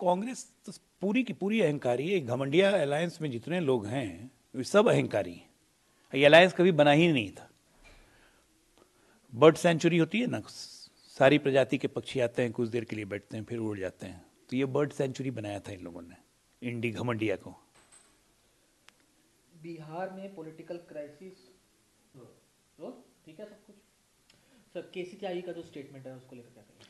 कांग्रेस तो पूरी की पूरी अहंकारी है। घमंडिया अलायंस में जितने लोग हैं वे सब अहंकारी हैं। ये अलायंस कभी बना ही नहीं था। बर्ड सेंचुरी होती है ना, सारी प्रजाति के पक्षी आते हैं, कुछ देर के लिए बैठते हैं, फिर उड़ जाते हैं। तो ये बर्ड सेंचुरी बनाया था इन लोगों ने, इंडी घमंडिया को। बिहार में पॉलिटिकल क्राइसिस ठीक है सब कुछ। सर KCTI का जो स्टेटमेंट है उसको लेकर क्या कहेंगे?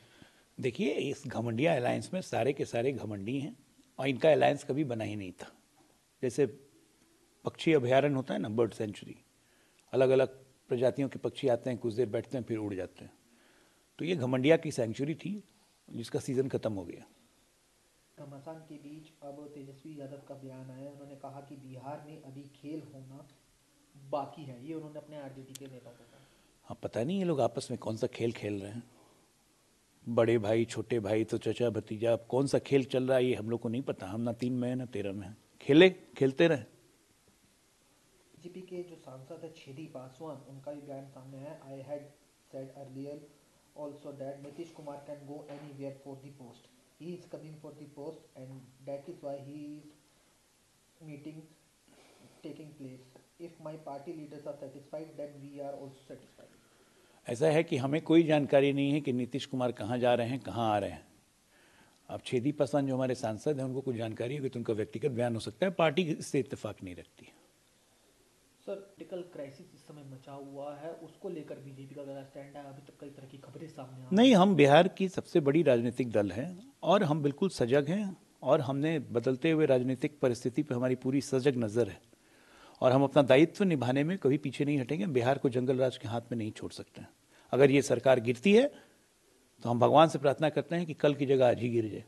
देखिए, इस घमंडिया अलायंस में सारे के सारे घमंडी हैं और इनका अलायंस कभी बना ही नहीं था। जैसे पक्षी अभयारण्य होता है ना, बर्ड सेंचुरी, अलग अलग प्रजातियों के पक्षी आते हैं, कुछ देर बैठते हैं, फिर उड़ जाते हैं। तो ये घमंडिया की सेंचुरी थी जिसका सीजन खत्म हो गया। घमासान के बीच अब तेजस्वी यादव का बयान आया। उन्होंने कहा कि बिहार में अभी खेल होना बाकी है। ये उन्होंने अपने आरजेडी के नेताओं को कहा। हाँ, पता नहीं ये लोग आपस में कौन सा खेल खेल रहे हैं। बड़े भाई छोटे भाई तो चचा भतीजा, अब कौन सा खेल चल रहा है ये हम लोग को नहीं पता। हम ना 3 में है ना 13 में है। खेलते रहे। बीजेपी के जो सांसद है छेदी पासवान, उनका भी बयान सामने है। I had said earlier also that Nitish Kumar can go anywhere for the post. He is coming for the post and that is why he is meeting taking place. If my party leaders are satisfied then we are also satisfied. ऐसा है कि हमें कोई जानकारी नहीं है कि नीतीश कुमार कहाँ जा रहे हैं, कहाँ आ रहे हैं। अब छेदी पासवान जो हमारे सांसद हैं उनको कुछ जानकारी होगी तो उनका व्यक्तिगत बयान हो सकता है, पार्टी इससे इत्तेफाक नहीं रखती। सर, पॉलिटिकल क्राइसिस इस समय मचा हुआ है, उसको लेकर बीजेपी का क्या स्टैंड है? अभी तक कई तरह की खबरें सामने आ रही। नहीं, हम बिहार की सबसे बड़ी राजनीतिक दल हैं और हम बिल्कुल सजग हैं और हमने बदलते हुए राजनीतिक परिस्थिति पर हमारी पूरी सजग नज़र है और हम अपना दायित्व निभाने में कभी पीछे नहीं हटेंगे। बिहार को जंगल राज के हाथ में नहीं छोड़ सकते हैं। अगर ये सरकार गिरती है तो हम भगवान से प्रार्थना करते हैं कि कल की जगह आज ही गिर जाए।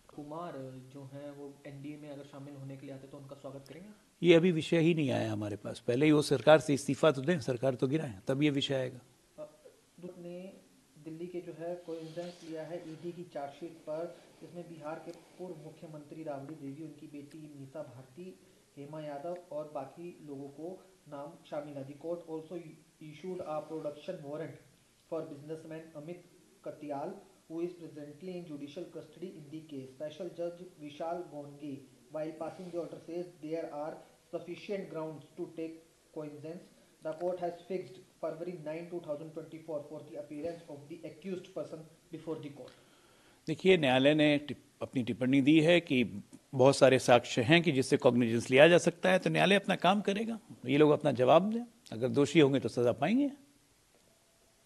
कुमार जो है वो एनडीए में अगर शामिल होने के लिए आते तो उनका स्वागत करेंगे? ये अभी विषय ही नहीं आया हमारे पास। पहले ही वो सरकार से इस्तीफा तो दें, सरकार तो गिराएं, तब ये विषय आएगा। ने दिल्ली के जो है कोइंसिडेंस लिया है ईडी की चार्जशीट पर, जिसमें बिहार के पूर्व मुख्यमंत्री राबड़ी देवी, उनकी बेटी मीसा भारती, हेमा यादव और बाकी लोगों को नाम शामिल है। The court also issued a production warrant for businessman Amit Katiyal who is presently in judicial custody in the case. Special Judge Vishal Gonge, while passing the order, says there are sufficient grounds to take cognizance. The court has fixed February 9, 2024 for the appearance of the accused person before the court. देखिए, न्यायालय ने अपनी टिप्पणी दी है कि बहुत सारे साक्ष्य हैं कि जिससे कॉग्निजेंस लिया जा सकता है, तो न्यायालय अपना काम करेगा। ये लोग अपना जवाब दें, अगर दोषी होंगे तो सजा पाएंगे।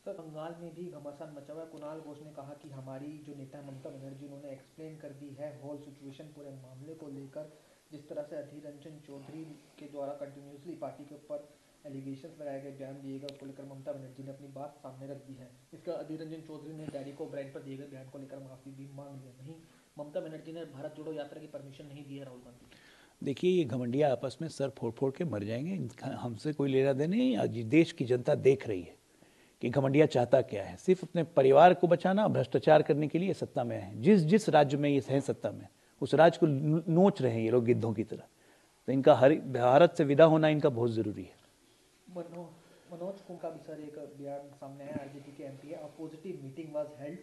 सर, बंगाल में भी घमासान मचा हुआ है। कुणाल घोष ने कहा कि हमारी जो नेता ममता बनर्जी, उन्होंने एक्सप्लेन कर दी है होल सिचुएशन, पूरे मामले को लेकर। जिस तरह से अधीर रंजन चौधरी के द्वारा कंटिन्यूसली पार्टी के ऊपर एलिगेशंस लगाए गए, बयान दिए गए, उसको लेकर ममता बनर्जी ने अपनी बात सामने रख दी है। इसका अधीर रंजन चौधरी ने डेरिक ओब्रायन पर दिए गए बयान को लेकर माफी भी मांग लिया। वहीं ममता बनर्जी ने भारत जोड़ो यात्रा की परमिशन नहीं दी है राहुल गांधी। देखिए, ये घमंडिया आपस में सर फोड़ फोड़ के मर जाएंगे। हमसे कोई लेना देना नहीं। आज देश की जनता देख रही है कि घमंडिया चाहता क्या है। सिर्फ अपने परिवार को बचाना, भ्रष्टाचार करने के लिए सत्ता में है। जिस जिस राज्य में ये हैं सत्ता में, उस राज्य को नोच रहे हैं ये लोग गिद्धों की तरह। तो इनका भारत से विदा होना इनका बहुत जरूरी है। मनोज कुम का भी सर एक बयान सामने है। आरजेडी के एमपी है। A positive meeting was held,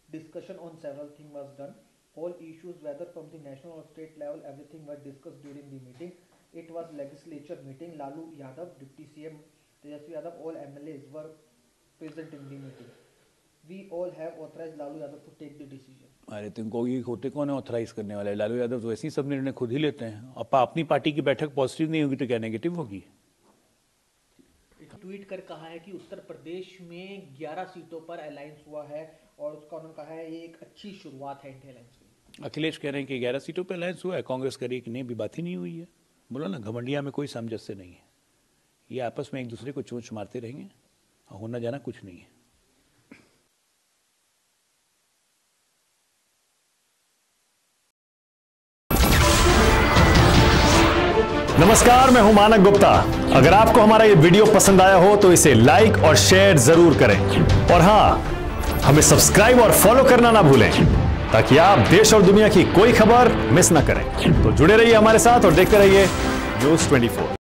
discussion on several thing was done, all issues whether from the national और state level, everything was discussed during the meeting. It was legislature meeting. Lalu Yadav, deputy CM Tejashwi Yadav, all MLAs were present in the meeting. We all have authorized Lalu Yadav to take the decision. अरे तुमको ये होते कौन है authorise करने वाले? लालू यादव तो ऐसे ही सब निर्णय खुद ही लेते हैं। अपनी पार्टी की बैठक पॉजिटिव नहीं होगी तो क्या नेगेटिव होगी? ट्वीट कर कहा है कि उत्तर प्रदेश में 11 सीटों पर अलायंस हुआ है और उसका उन्होंने कहा है ये एक अच्छी शुरुआत है इंडिया अलायंस की। अखिलेश कह रहे हैं कि 11 सीटों पर अलायंस हुआ है, कांग्रेस कह रही है कि नहीं, भी बात ही नहीं हुई है। बोला ना, घमंडिया में कोई सामंजस्य नहीं है। ये आपस में एक दूसरे को चोंच मारते रहेंगे, होना जाना कुछ नहीं है। नमस्कार, मैं हूं मानक गुप्ता। अगर आपको हमारा ये वीडियो पसंद आया हो तो इसे लाइक और शेयर जरूर करें और हां, हमें सब्सक्राइब और फॉलो करना ना भूलें ताकि आप देश और दुनिया की कोई खबर मिस ना करें। तो जुड़े रहिए हमारे साथ और देखते रहिए न्यूज़ 24।